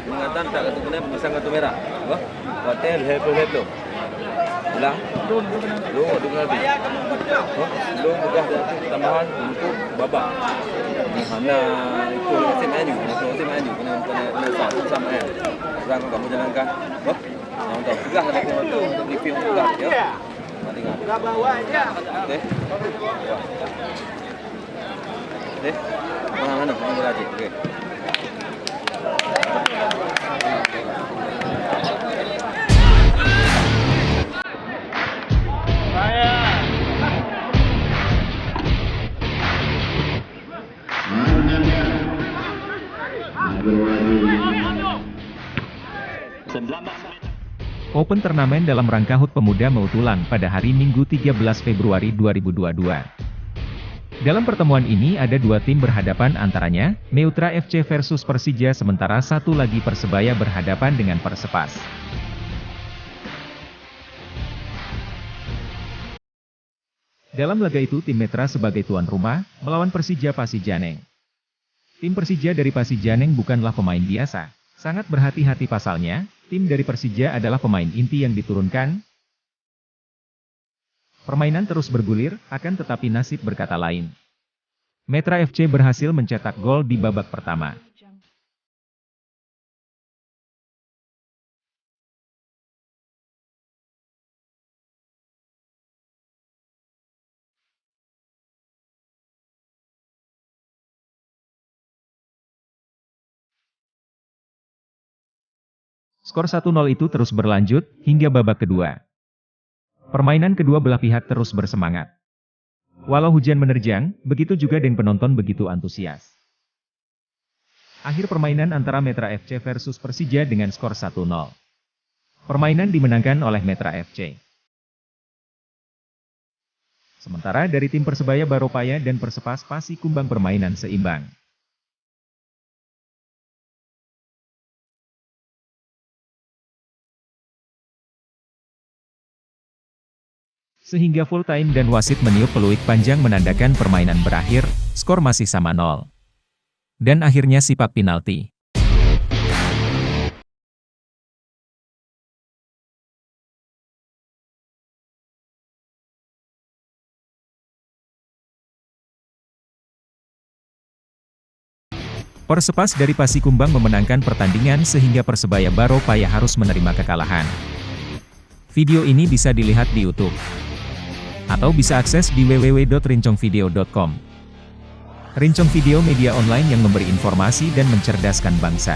Ingatan tak kartu kuning pemasang kartu merah. Apa? Hotel hello. Lah, lu ada berapa? Lu sudah ada tambahan untuk babak. Hana itu musim anu, kena satu sama ya. Sekarang kamu jalankan. Oh, yang tahu juga ada untuk review juga ya. Mari kan. Udah bawa aja. Oke. Mana kamu lagi? Oke. Open turnamen dalam rangka HUT Pemuda Mautulang pada hari Minggu 13 Februari 2022. Dalam pertemuan ini ada dua tim berhadapan antaranya, Neutra FC versus Persija sementara satu lagi Persebaya berhadapan dengan Persepas. Dalam laga itu tim Metra sebagai tuan rumah, melawan Persija Pasijaneng. Tim Persija dari Pasijaneng bukanlah pemain biasa. Sangat berhati-hati pasalnya, tim dari Persija adalah pemain inti yang diturunkan. Permainan terus bergulir, akan tetapi nasib berkata lain. Metra FC berhasil mencetak gol di babak pertama. Skor 1-0 itu terus berlanjut, hingga babak kedua. Permainan kedua belah pihak terus bersemangat. Walau hujan menerjang, begitu juga dan penonton begitu antusias. Akhir permainan antara Metra FC versus Persija dengan skor 1-0. Permainan dimenangkan oleh Metra FC. Sementara dari tim Persebaya Baropaya dan Persepas Pasi Kumbang permainan seimbang. Sehingga full time dan wasit meniup peluit panjang menandakan permainan berakhir, skor masih sama 0. Dan akhirnya sipak penalti. Persepas dari Pasi Kumbang memenangkan pertandingan sehingga Persebaya Baropaya harus menerima kekalahan. Video ini bisa dilihat di YouTube. Atau bisa akses di www.rincongvideo.com. Rincong Video, media online yang memberi informasi dan mencerdaskan bangsa.